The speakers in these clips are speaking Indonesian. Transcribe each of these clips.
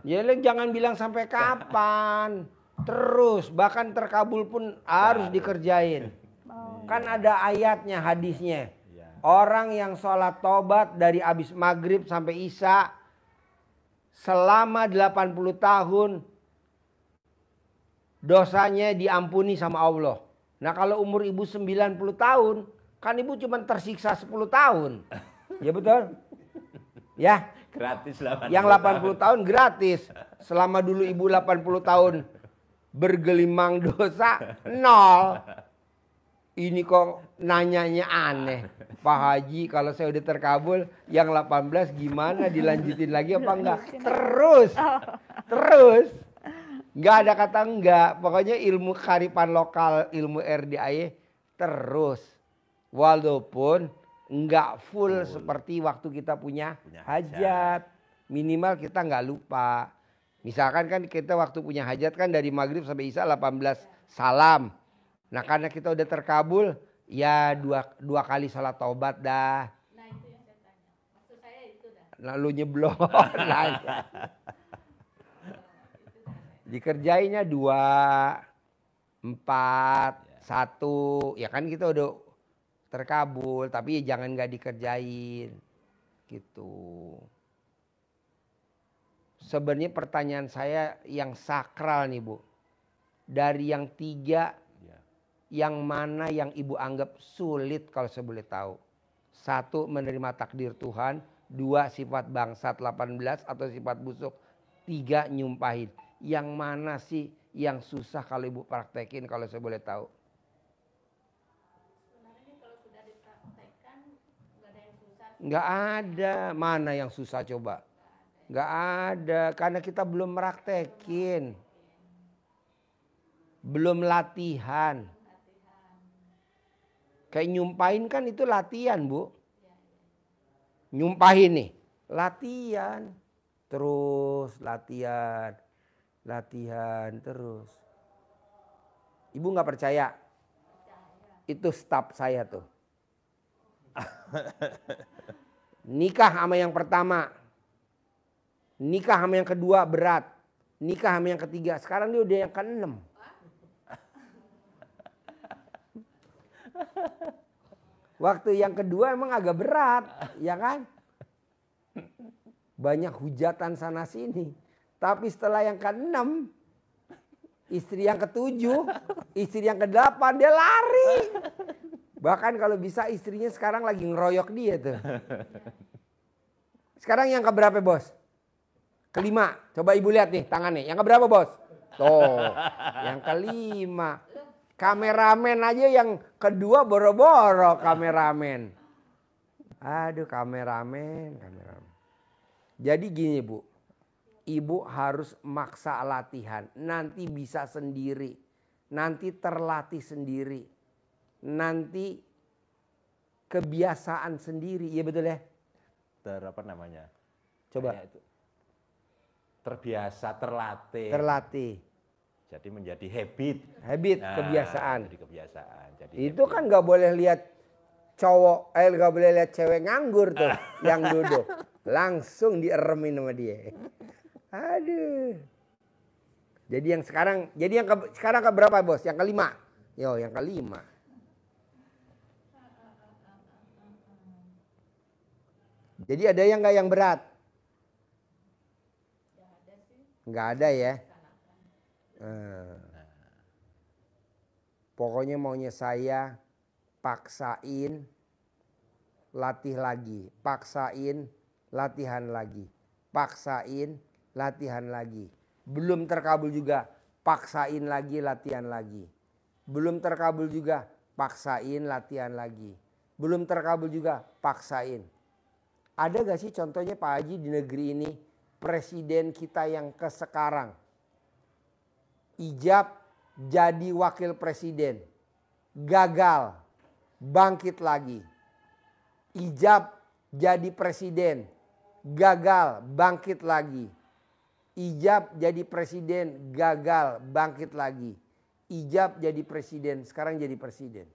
Jadi jangan bilang sampai kapan. Terus, bahkan terkabul pun harus dikerjain. Kan ada ayatnya, hadisnya. Orang yang sholat tobat dari abis maghrib sampai isya selama 80 tahun dosanya diampuni sama Allah. Nah kalau umur ibu 90 tahun, kan ibu cuma tersiksa 10 tahun. Ya betul? Ya. Gratis 80 yang 80 tahun gratis. Selama dulu ibu 80 tahun bergelimang dosa, nol. Ini kok nanyanya aneh. Pak Haji kalau saya udah terkabul, yang 18 gimana, dilanjutin lagi apa enggak? Terus. Enggak ada kata enggak. Pokoknya ilmu kearifan lokal, ilmu RDAY terus. Walaupun enggak full seperti waktu kita punya hajat. Minimal kita enggak lupa. Misalkan kan kita waktu punya hajat kan dari maghrib sampai isya 18 salam. Nah karena kita udah terkabul, ya dua kali salat taubat dah. Nah itu yang saya tanya. Maksud saya itu dah. Lalu nyeblon. Dikerjainnya 2, 4, 1. Ya kan kita udah terkabul. Tapi jangan gak dikerjain. Gitu. Sebenarnya pertanyaan saya yang sakral nih Bu. Dari yang 3. Yang mana yang ibu anggap sulit kalau saya boleh tahu? 1, menerima takdir Tuhan. 2, sifat bangsat 18 atau sifat busuk. 3, nyumpahin. Yang mana sih yang susah kalau ibu praktekin kalau saya boleh tahu? Sebenarnya kalau sudah dipraktekkan nggak ada yang susah. Nggak ada. Mana yang susah coba? Nggak ada. Karena kita belum praktekin. Belum latihan. Kayak nyumpahin kan itu latihan Bu. Nyumpahin nih. Latihan. Terus latihan. Latihan terus. Ibu gak percaya? Itu staf saya tuh. Nikah sama yang pertama. Nikah sama yang kedua berat. Nikah sama yang ketiga. Sekarang dia udah yang ke-6. Waktu yang kedua emang agak berat, ya kan? Banyak hujatan sana sini. Tapi setelah yang ke-6, istri yang ke-7, istri yang ke-8 dia lari. Bahkan kalau bisa istrinya sekarang lagi ngeroyok dia tuh. Sekarang yang keberapa Bos? ke-5. Coba ibu lihat nih tangannya. Yang keberapa Bos? Tuh, yang ke-5. Kameramen aja yang kedua boro-boro kameramen. Aduh kameramen. Jadi gini Bu. Ibu harus maksa latihan. Nanti bisa sendiri. Nanti terlatih sendiri. Nanti kebiasaan sendiri. Iya betul ya? Apa namanya? Coba. Itu. Terbiasa, terlatih. Terlatih. Jadi menjadi habit. Habit, kebiasaan. Jadi kebiasaan. Jadi itu habit. kan gak boleh lihat cowok, gak boleh lihat cewek nganggur tuh yang duduk. Langsung dieremin sama dia. Aduh. Jadi yang sekarang, sekarang ke berapa Bos? Yang ke-5? Yo, yang ke-5. Jadi ada yang gak yang berat? Gak ada ya? Pokoknya maunya saya paksain, latih lagi. Paksain, latihan lagi. Paksain, latihan lagi. Belum terkabul juga, paksain lagi, latihan lagi. Belum terkabul juga, paksain, latihan lagi. Belum terkabul juga, paksain. Ada gak sih contohnya Pak Haji di negeri ini, presiden kita yang sekarang ijab jadi wakil presiden, gagal, bangkit lagi. Ijab jadi presiden, gagal, bangkit lagi. Ijab jadi presiden, gagal, bangkit lagi. Ijab jadi presiden, sekarang jadi presiden.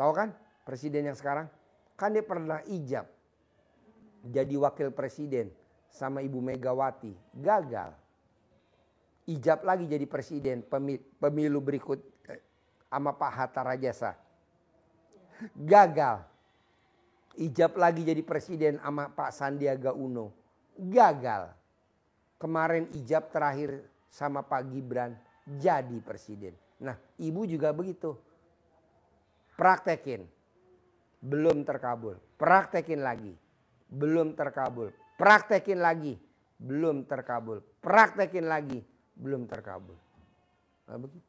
Tahu kan presiden yang sekarang? Kan dia pernah ijab jadi wakil presiden, sama Ibu Megawati, gagal. Ijab lagi jadi presiden pemilu berikut sama Pak Hatta Rajasa, gagal. Ijab lagi jadi presiden sama Pak Sandiaga Uno, gagal. Kemarin ijab terakhir sama Pak Gibran, jadi presiden. Nah, ibu juga begitu. Praktekin, belum terkabul. Praktekin lagi, belum terkabul. Praktekin lagi, belum terkabul. Praktekin lagi, belum terkabul. Nah, begitu.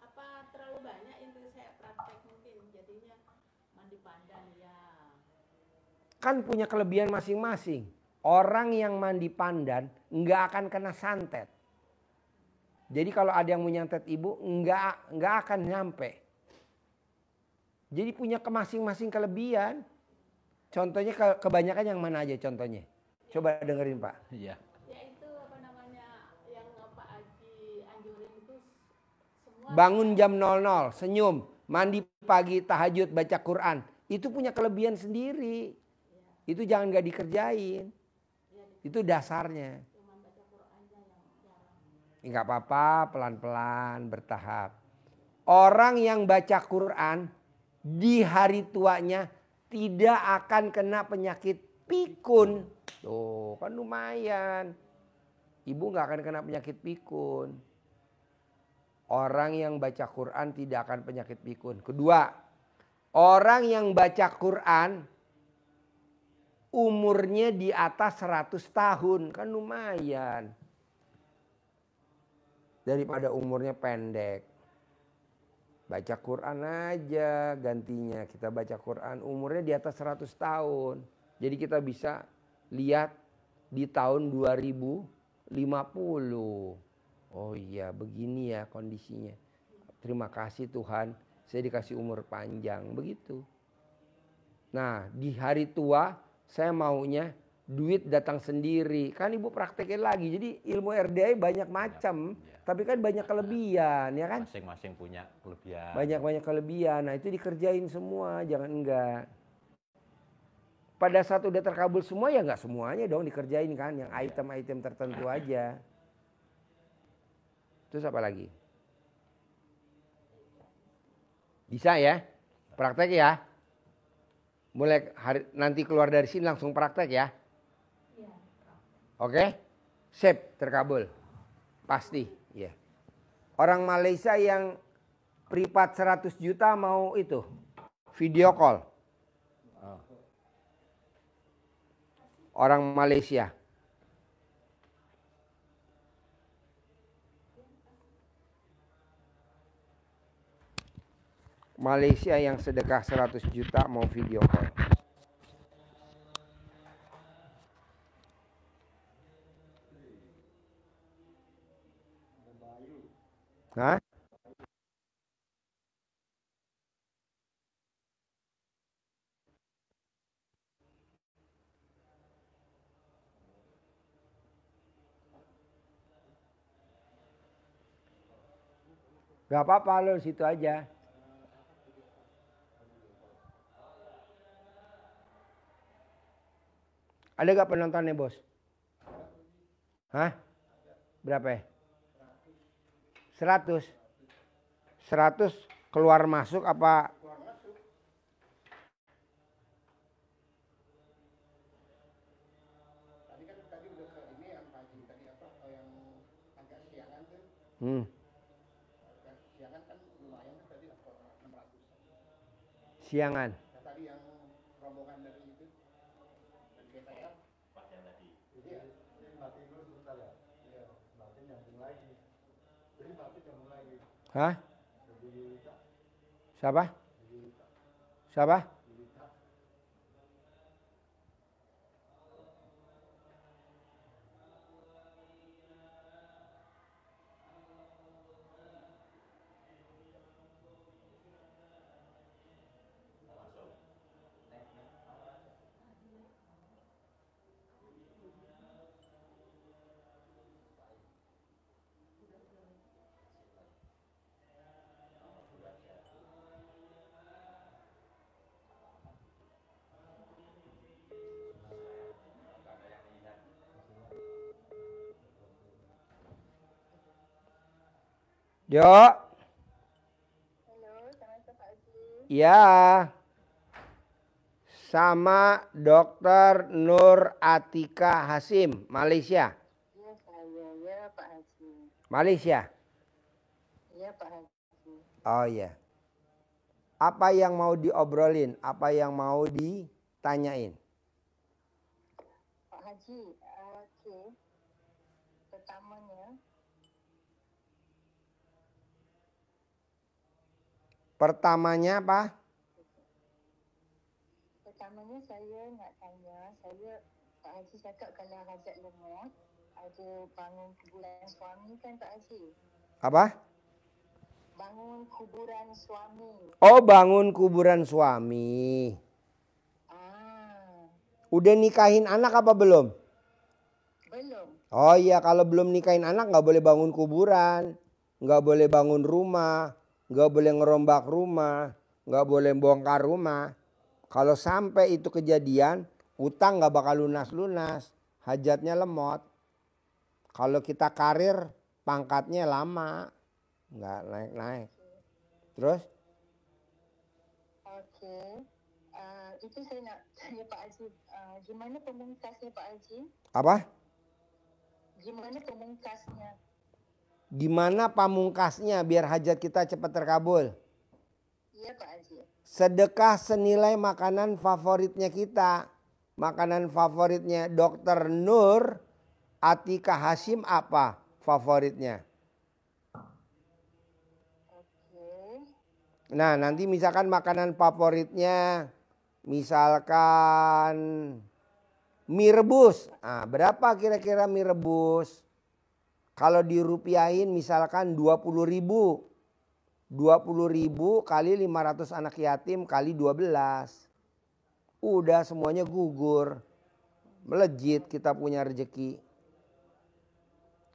Apa terlalu banyak itu saya praktek mungkin jadinya mandi pandan ya. Kan punya kelebihan masing-masing. Orang yang mandi pandan nggak akan kena santet. Jadi kalau ada yang mau nyantet ibu nggak akan nyampe. Jadi punya masing-masing kelebihan. Contohnya kebanyakan yang mana aja contohnya? Coba dengerin Pak. Iya. Ya itu apa namanya yang Pak Haji anjurin itu semua. Bangun jam 00, senyum, mandi pagi, tahajud, baca Quran. Itu punya kelebihan sendiri. Itu jangan nggak dikerjain. Itu dasarnya. Nggak apa-apa, pelan-pelan, bertahap. Orang yang baca Quran di hari tuanya tidak akan kena penyakit pikun. Tuh kan lumayan. Ibu nggak akan kena penyakit pikun. Orang yang baca Quran tidak akan penyakit pikun. Kedua, orang yang baca Quran umurnya di atas 100 tahun. Kan lumayan. Daripada umurnya pendek. Baca Quran aja gantinya. Kita baca Quran umurnya di atas 100 tahun. Jadi kita bisa lihat di tahun 2050. Oh iya begini ya kondisinya. Terima kasih Tuhan saya dikasih umur panjang. Begitu. Nah di hari tua saya maunya duit datang sendiri. Kan ibu praktekin lagi. Jadi ilmu RDI banyak macam. Ya. Tapi kan banyak kelebihan ya kan. Masing-masing punya kelebihan. Banyak-banyak kelebihan. Nah itu dikerjain semua. Jangan enggak. Pada saat udah terkabul semua ya enggak semuanya dong dikerjain kan. Yang item-item tertentu aja. Terus apa lagi? Bisa ya? Praktek ya? Mulai nanti keluar dari sini langsung praktek ya? Oke? Sip, terkabul. Pasti. Ya. Orang Malaysia yang privat 100 juta mau itu video call. Orang Malaysia. Malaysia yang sedekah 100 juta mau video call. Hah? Gak apa-apa lo situ aja. Ada gak penontonnya bos? Hah? Berapa ya? 100. 100 keluar masuk apa? Siangan. Tadi yang rombongan dari itu. Hah? Siapa? Siapa? Jo, Halo, Assalamualaikum Pak Haji. ya. Sama Dokter Nur Atika Hasim, Malaysia. Iya saya, ya Pak Haji. Malaysia. Iya Pak Haji. Oh iya. Apa yang mau diobrolin? Apa yang mau ditanyain? Pak Haji, oke. Pertamanya apa? Pertamanya saya nak tanya, Pak Haji cakap kalau hajat lemah ada bangun kuburan suami kan Pak Haji? Apa? Bangun kuburan suami. Oh, bangun kuburan suami. Udah nikahin anak apa belum? Belum. Oh iya, kalau belum nikahin anak nggak boleh bangun kuburan, nggak boleh bangun rumah, nggak boleh ngerombak rumah, nggak boleh bongkar rumah. Kalau sampai itu kejadian, utang nggak bakal lunas-lunas, hajatnya lemot. Kalau kita karir, pangkatnya lama, nggak naik-naik. Terus? Oke. Itu saya nak tanya Pak Haji, gimana pemungkasnya Pak Haji? Apa? Gimana pemungkasnya? Gimana pamungkasnya biar hajat kita cepat terkabul? Iya Pak Haji. Sedekah senilai makanan favoritnya kita. Makanan favoritnya Dokter Nur Atika Hasim apa favoritnya? Oke. Nah, nanti misalkan makanan favoritnya misalkan mie rebus. Nah, berapa kira-kira mie rebus? Kalau dirupiahin misalkan 20.000. 20.000 kali 500 anak yatim kali 12. Udah semuanya gugur. Melejit kita punya rezeki.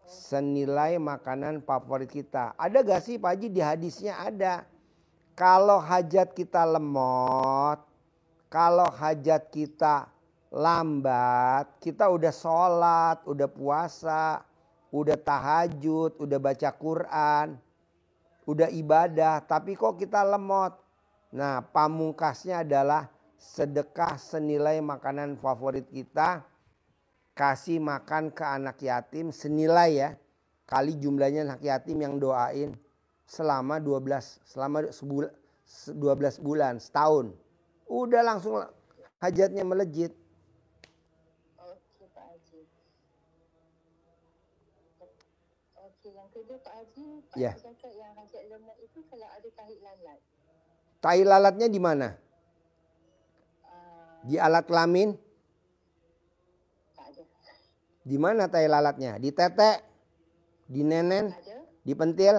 Senilai makanan favorit kita. Ada gak sih Pak Haji di hadisnya ada. Kalau hajat kita lemot. Kalau hajat kita lambat. Kita udah sholat, udah puasa, udah tahajud, udah baca Quran, udah ibadah. Tapi kok kita lemot. Nah, pamungkasnya adalah sedekah senilai makanan favorit kita. Kasih makan ke anak yatim senilai ya. Kali jumlahnya anak yatim yang doain selama 12 bulan, setahun. Udah langsung hajatnya melejit. Oke Pak Haji. Oke, yang kedua Pak Haji, Pak Ya. Haji cakap yang hajat lemah itu kalau ada tahi lalat. Tai lalatnya di mana? Di alat kelamin? Tak ada. Di mana tai lalatnya? Di tete? Di nenen? Ada? Di pentil?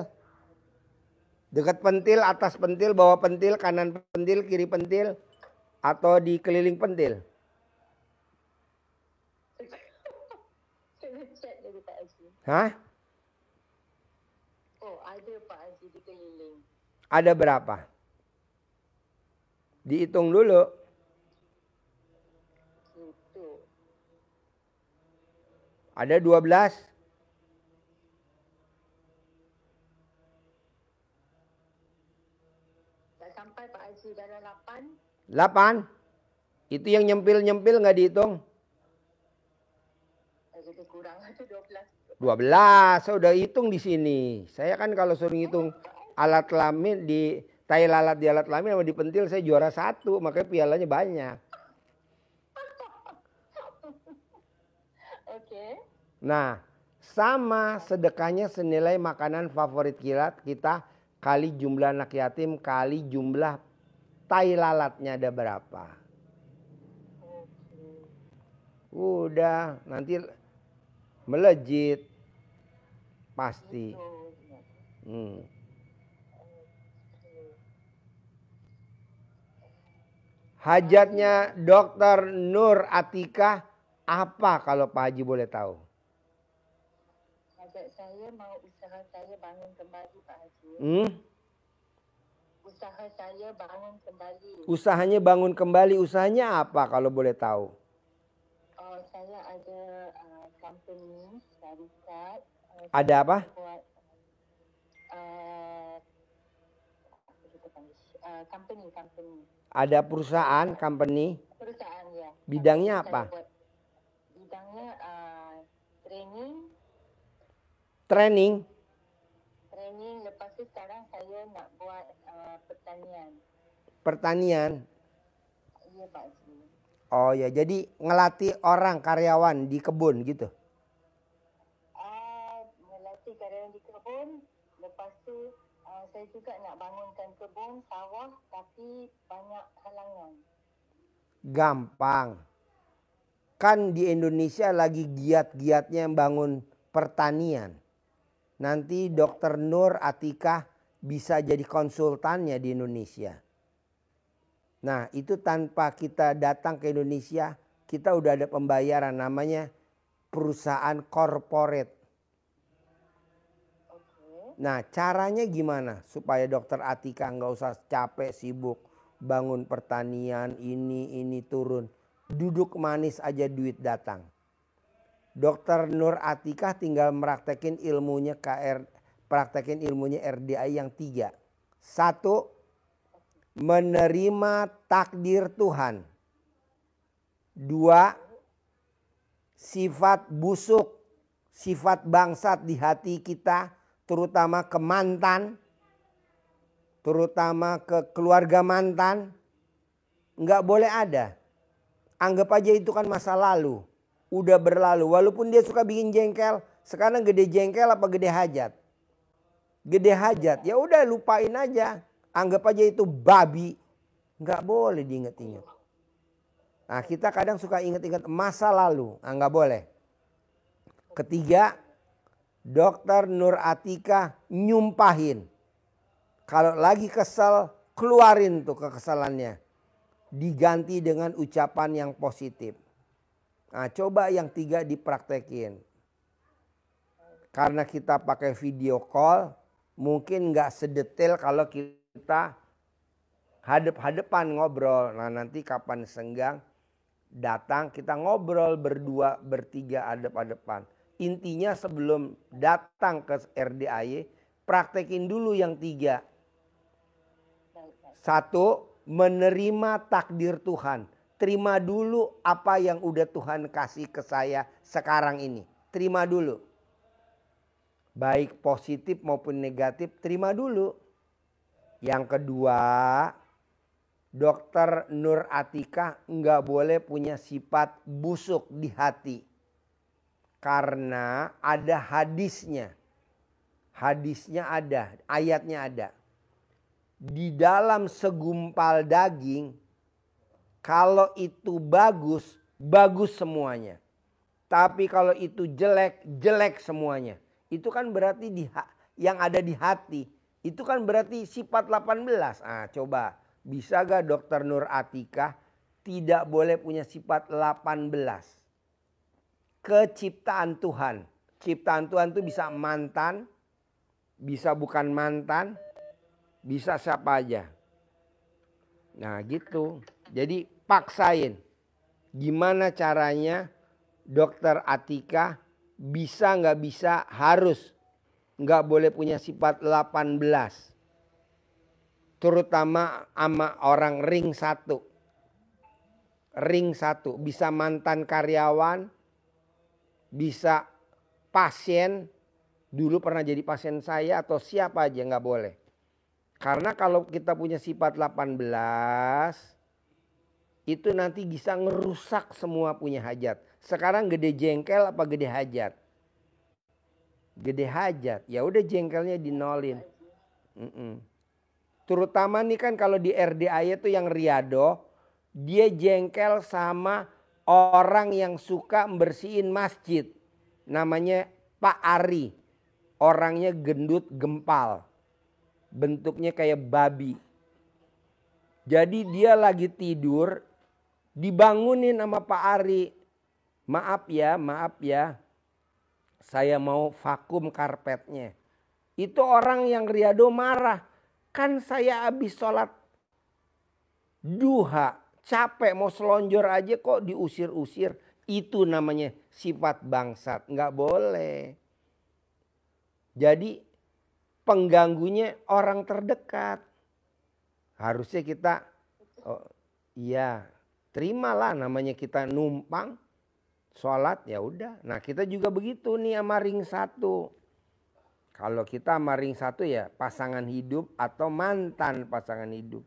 Dekat pentil, atas pentil, bawah pentil, kanan pentil, kiri pentil? Atau di keliling pentil? Saya cek dulu Pak Haji. Hah? Oh, ada Pak Haji di keliling. Ada berapa? Dihitung dulu. Gitu. Ada 12. Tak sampai Pak Haji dalam 8. 8. Itu yang nyempil-nyempil nggak dihitung. Lebih kurang itu 12. 12. Saya udah hitung di sini. Saya kan kalau suruh hitung alat kelamin di tai lalat di alat kelamin sama di pentil saya juara 1. Makanya pialanya banyak. Oke. Nah, sama sedekahnya senilai makanan favorit kita kali jumlah anak yatim kali jumlah tai lalatnya ada berapa. Udah nanti melejit pasti. Hajatnya Dokter Nur Atika apa kalau Pak Haji boleh tahu? Hajat saya mau usaha saya bangun kembali Pak Haji. Usaha saya bangun kembali. Usahanya bangun kembali. Usahanya apa kalau boleh tahu? Saya ada company syarikat. Ada apa? Buat apa kita panggil, company. Ada perusahaan, company. Perusahaan ya. Bidangnya Saya apa? buat bidangnya Training. lepas tu sekarang saya nak buat pertanian. Pertanian. Ya Pak Haji. Oh ya, jadi ngelatih orang karyawan di kebun gitu. Melatih karyawan di kebun. Lepas tu saya juga nak bangunkan kebun, sawah, tapi banyak halangan. Gampang. Kan di Indonesia lagi giat-giatnya bangun pertanian. Nanti Dr. Nur Atikah bisa jadi konsultannya di Indonesia. Nah, itu tanpa kita datang ke Indonesia, kita udah ada pembayaran namanya perusahaan corporate. Nah, caranya gimana supaya Dr. Atikah nggak usah capek sibuk bangun pertanian ini turun. Duduk manis aja duit datang. Dr. Nur Atikah tinggal praktekin ilmunya RDI yang 3. 1. Menerima takdir Tuhan. 2. Sifat busuk, sifat bangsat di hati kita, terutama ke mantan, terutama ke keluarga mantan, nggak boleh ada. Anggap aja itu kan masa lalu. Udah berlalu. Walaupun dia suka bikin jengkel. Sekarang gede jengkel apa gede hajat? Gede hajat. Ya udah lupain aja. Anggap aja itu babi. Nggak boleh diinget-inget. Nah, kita kadang suka inget-inget masa lalu. Nah, nggak boleh. Ketiga, Dr. Nur Atikah nyumpahin. Kalau lagi kesel, keluarin tuh kekesalannya. Diganti dengan ucapan yang positif. Nah, coba yang 3 dipraktekin. Karena kita pakai video call, mungkin nggak sedetail kalau kita hadap-hadapan ngobrol. Nah, nanti kapan senggang datang kita ngobrol berdua, bertiga hadap-hadapan. Intinya sebelum datang ke RDAY, praktekin dulu yang 3. 1, menerima takdir Tuhan. Terima dulu apa yang udah Tuhan kasih ke saya sekarang ini. Terima dulu. Baik positif maupun negatif, terima dulu. Yang kedua, Dr. Nur Atikah nggak boleh punya sifat busuk di hati. Karena ada hadisnya. Hadisnya ada, ayatnya ada. Di dalam segumpal daging, kalau itu bagus, bagus semuanya. Tapi kalau itu jelek, jelek semuanya. Itu kan berarti yang ada di hati. Itu kan berarti sifat 18. Ah, coba, bisa gak Dr. Nur Atikah tidak boleh punya sifat 18? Keciptaan Tuhan. Ciptaan Tuhan itu bisa mantan, bisa bukan mantan, bisa siapa aja. Nah gitu. Jadi paksain. Gimana caranya Dr. Atikah bisa nggak bisa harus. Nggak boleh punya sifat 18. Terutama sama orang ring 1. Ring 1. Bisa mantan karyawan. Bisa pasien. Dulu pernah jadi pasien saya atau siapa aja nggak boleh. Karena kalau kita punya sifat 18. Itu nanti bisa ngerusak semua punya hajat. Sekarang gede jengkel apa gede hajat? Gede hajat. Ya udah jengkelnya dinolin. Terutama nih kan kalau di RDAY itu yang Riyado. Dia jengkel sama orang yang suka bersihin masjid. Namanya Pak Ari. Orangnya gendut gempal. Bentuknya kayak babi. Jadi dia lagi tidur. Dibangunin sama Pak Ari. Maaf ya. Saya mau vakum karpetnya. Itu orang yang Riyado marah. Kan saya habis sholat duha. Capek mau selonjor aja kok diusir-usir. Itu namanya sifat bangsat. Nggak boleh. Jadi pengganggunya orang terdekat. Harusnya kita, oh, iya, terimalah namanya kita numpang sholat ya udah. Nah kita juga begitu nih sama ring 1. Kalau kita sama ring 1 ya pasangan hidup atau mantan pasangan hidup.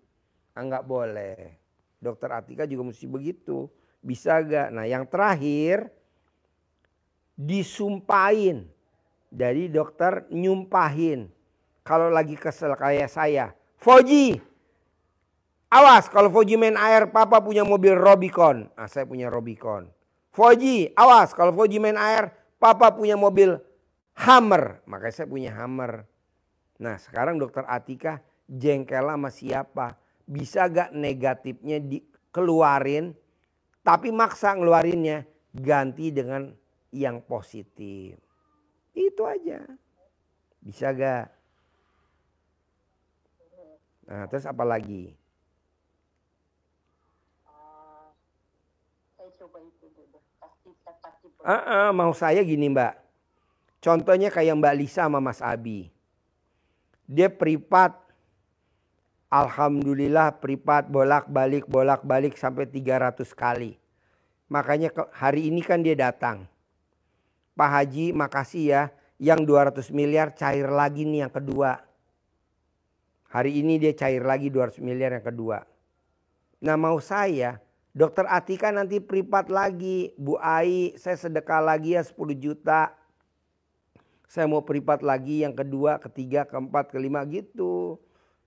Nggak boleh. Dokter Atika juga mesti begitu. Bisa gak? Nah yang terakhir disumpahin. Dari dokter nyumpahin. Kalau lagi kesel kayak saya. Fauji, awas kalau Fauji main air papa punya mobil Robicon. Nah saya punya Robicon. Fauji, awas kalau Fauji main air papa punya mobil Hummer. Makanya saya punya Hummer. Nah sekarang dokter Atika jengkel sama siapa? Bisa gak negatifnya dikeluarin tapi maksa ngeluarinnya ganti dengan yang positif. Itu aja. Bisa gak? Nah terus apa lagi? Saya coba itu dulu. Pasti. Mau saya gini Mbak. Contohnya kayak Mbak Lisa sama Mas Abi. Dia privat. Alhamdulillah privat bolak-balik sampai 300 kali. Makanya hari ini kan dia datang. Pak Haji makasih ya. Yang 200 miliar cair lagi nih yang kedua. Hari ini dia cair lagi 200 miliar yang kedua. Nah mau saya, dokter Atika nanti privat lagi. Bu Ai saya sedekah lagi ya 10 juta. Saya mau privat lagi yang kedua, ketiga, keempat, kelima gitu.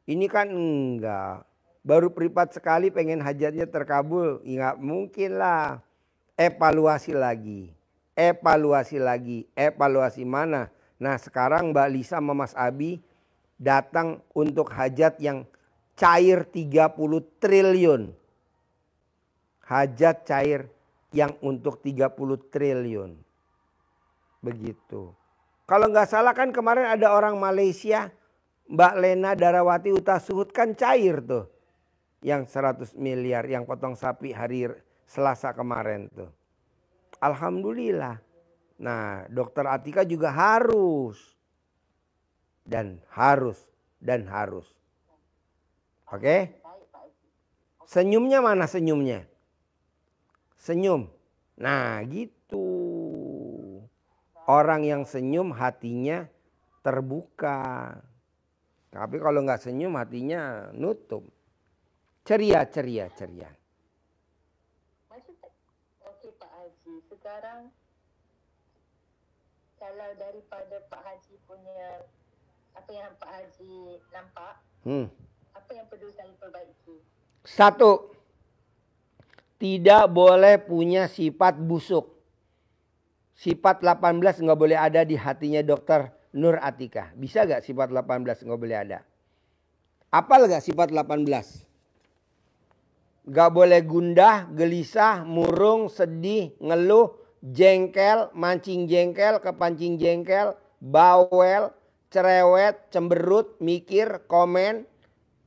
Ini kan enggak. Baru privat sekali pengen hajatnya terkabul. Enggak mungkin lah. Evaluasi lagi. Evaluasi mana? Nah sekarang Mbak Lisa sama Mas Abi datang untuk hajat yang cair 30 triliun. Hajat cair yang untuk 30 triliun. Begitu. Kalau nggak salah kan kemarin ada orang Malaysia, Mbak Lena Darawati Utasuhud kan cair tuh. Yang 100 miliar yang potong sapi hari Selasa kemarin tuh. Alhamdulillah. Nah dokter Atika juga harus. Dan harus. Oke? Senyumnya mana senyumnya? Senyum. Nah gitu. Orang yang senyum hatinya terbuka. Tapi kalau nggak senyum hatinya nutup. Ceria. Okey Pak Haji. Sekarang kalau daripada Pak Haji punya apa yang Pak Haji nampak, apa yang perlu saya perbaiki? 1. Tidak boleh punya sifat busuk. Sifat 18 nggak boleh ada di hatinya dokter Nur Atika. Bisa gak sifat 18 nggak boleh ada? Apal gak sifat 18? Gak boleh gundah, gelisah, murung, sedih, ngeluh, jengkel, mancing jengkel, kepancing jengkel, bawel, cerewet, cemberut, mikir, komen,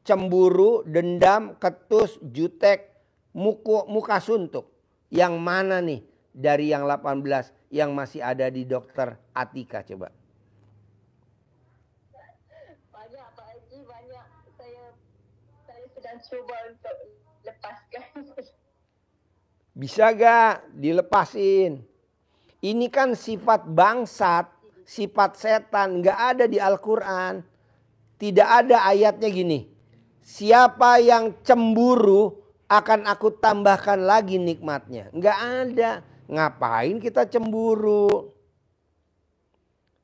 cemburu, dendam, ketus, jutek, muka suntuk. Yang mana nih dari yang 18 yang masih ada di dokter Atika coba? Banyak Pak Haji, banyak. Saya sedang cuba untuk lepaskan. Bisa gak dilepasin? Ini kan sifat bangsat, sifat setan, gak ada di Al-Quran. Tidak ada ayatnya gini. Siapa yang cemburu akan aku tambahkan lagi nikmatnya. Gak ada. Ngapain kita cemburu?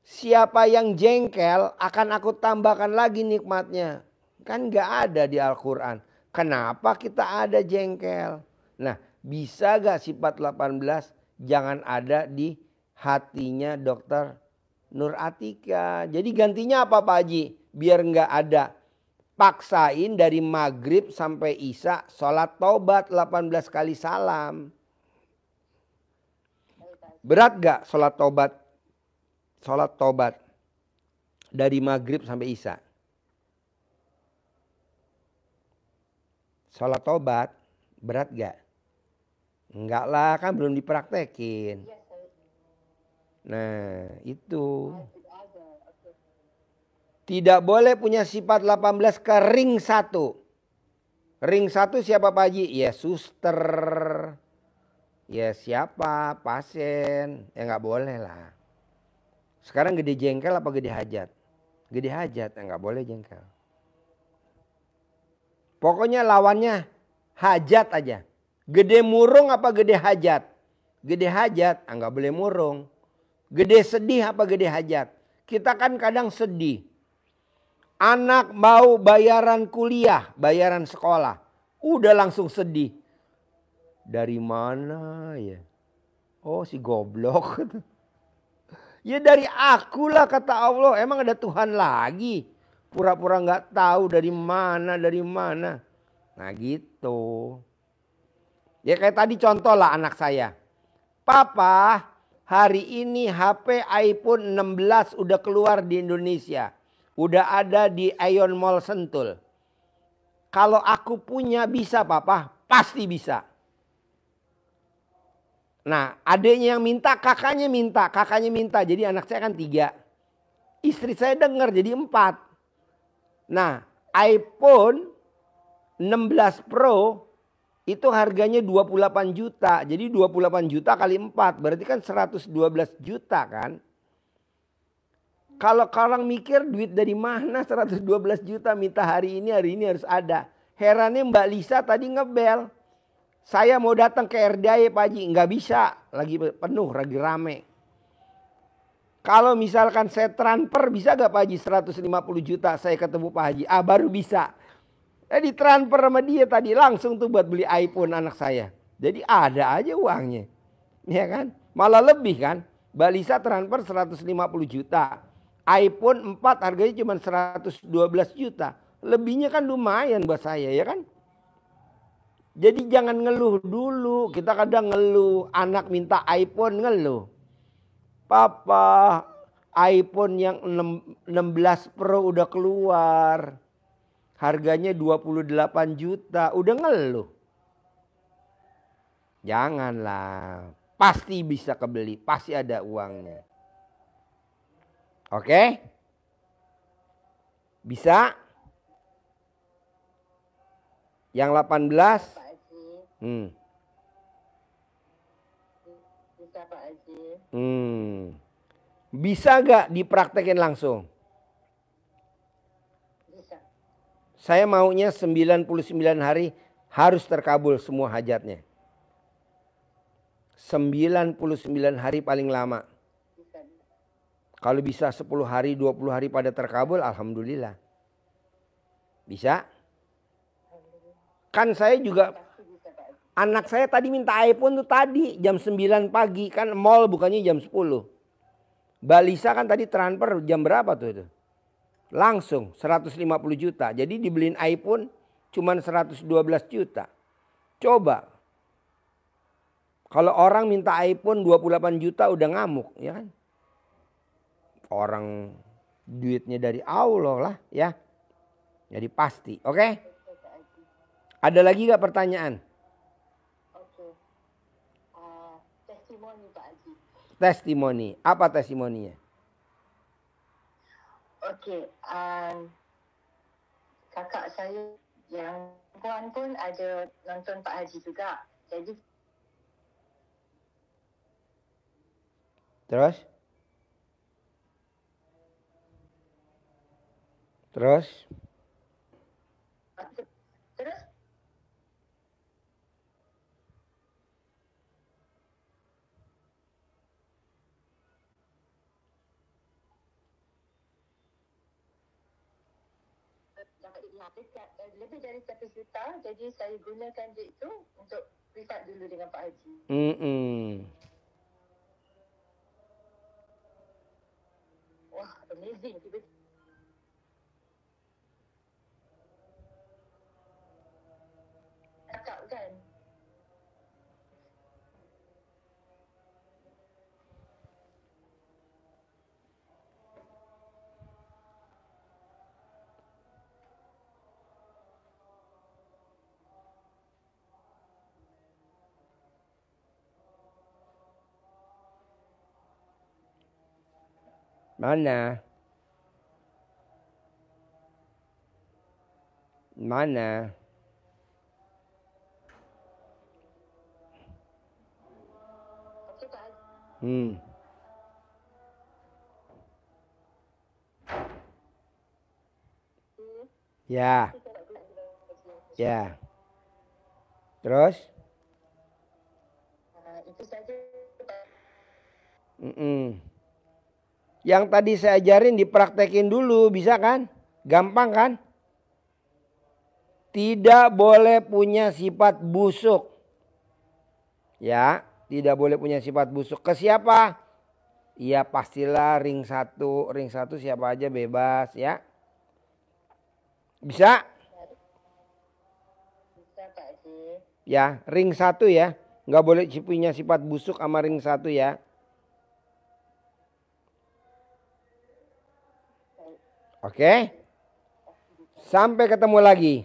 Siapa yang jengkel akan aku tambahkan lagi nikmatnya. Kan gak ada di Al-Quran. Kenapa kita ada jengkel? Nah bisa gak sifat 18 jangan ada di hatinya dokter Nur Atika. Jadi gantinya apa Pak Haji? Biar gak ada. Paksain dari maghrib sampai isya sholat taubat 18 kali salam. Berat gak sholat taubat? Sholat taubat dari maghrib sampai isya. Sholat taubat berat gak? Enggak lah, kan belum dipraktekin. Nah itu. Tidak boleh punya sifat 18 ke ring 1. Ring 1 siapa Pak Haji? Ya suster. Ya siapa? Pasien. Ya nggak boleh lah. Sekarang gede jengkel apa gede hajat? Gede hajat, ya nggak boleh jengkel. Pokoknya lawannya hajat aja. Gede murung apa gede hajat? Gede hajat, nggak boleh murung. Gede sedih apa gede hajat? Kita kan kadang sedih. Anak mau bayaran kuliah, bayaran sekolah. Udah langsung sedih. Dari mana ya? Oh si goblok. Ya dari akulah kata Allah. Emang ada Tuhan lagi? Pura-pura nggak tahu dari mana, dari mana. Nah gitu. Ya kayak tadi contoh lah anak saya. Papa, hari ini HP iPhone 16 udah keluar di Indonesia. Udah ada di Aeon Mall Sentul. Kalau aku punya bisa papa? Pasti bisa. Nah adiknya yang minta, kakaknya minta. Kakaknya minta, jadi anak saya kan 3. Istri saya dengar jadi 4. Nah iPhone 16 Pro itu harganya 28 juta. Jadi 28 juta kali 4 berarti kan 112 juta kan. Kalau orang mikir duit dari mana 112 juta minta hari ini harus ada. Herannya Mbak Lisa tadi ngebel. Saya mau datang ke RDI Pak Haji, nggak bisa. Lagi penuh, lagi rame. Kalau misalkan saya transfer bisa gak Pak Haji 150 juta saya ketemu Pak Haji. Ah baru bisa. Jadi transfer sama dia tadi langsung tuh buat beli iPhone anak saya. Jadi ada aja uangnya. Ya kan? Malah lebih kan. Mbak Lisa transfer 150 juta. iPhone 4 harganya cuma 112 juta. Lebihnya kan lumayan buat saya ya kan. Jadi jangan ngeluh dulu. Kita kadang ngeluh. Anak minta iPhone ngeluh. Papa iPhone yang 16 Pro udah keluar. Harganya 28 juta. Udah ngeluh. Janganlah. Pasti bisa kebeli. Pasti ada uangnya. Oke? Bisa? Yang 18? Pak Haji. Bisa Pak Haji. Bisa gak dipraktekin langsung? Bisa. Saya maunya 99 hari harus terkabul semua hajatnya. 99 hari paling lama. Bisa. Kalau bisa 10 hari, 20 hari pada terkabul, alhamdulillah. Bisa? Kan saya juga, Pasti bisa Pak Haji. anak saya tadi minta iPhone tuh tadi jam 9 pagi. Kan mall bukannya jam 10. Mbak Lisa kan tadi transfer jam berapa tuh itu? Langsung 150 juta. Jadi dibeliin iPhone cuman 112 juta. Coba. Kalau orang minta iPhone 28 juta udah ngamuk ya kan. Orang duitnya dari Allah lah ya. Jadi pasti. Oke? Oke Pak Haji. Ada lagi gak pertanyaan? Oke. Testimoni Pak Haji. Testimoni. Apa testimoninya? Okey, kakak saya yang perempuan pun ada nonton Pak Haji juga. Jadi Terus? Terus? terus dapat dihabiskan lebih dari 1 juta. Jadi saya gunakan duit itu untuk privat dulu dengan Pak Haji. Wah, amazing. Tiba-tiba cakap kan. Mana? Mana? Okey Pak Haji. Ya, Saya tak boleh Haji. ya. Terus? Itu saja Pak. Yang tadi saya ajarin dipraktekin dulu, bisa kan? Gampang kan? Tidak boleh punya sifat busuk. Ya, tidak boleh punya sifat busuk. Ke siapa? Ya pastilah ring 1. Ring 1 siapa aja bebas ya. Bisa? Bisa Pak Haji. Ya, ring 1 ya. Nggak boleh punya sifat busuk sama ring 1 ya. Oke? Sampai ketemu lagi.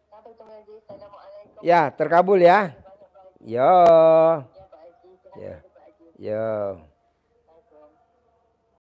Sampai ketemu lagi. Assalamualaikum. Ya, terkabul ya. Banyak Pak Haji. Yo. Ya Pak Haji. Silakan Ya. Pak Haji. Yo.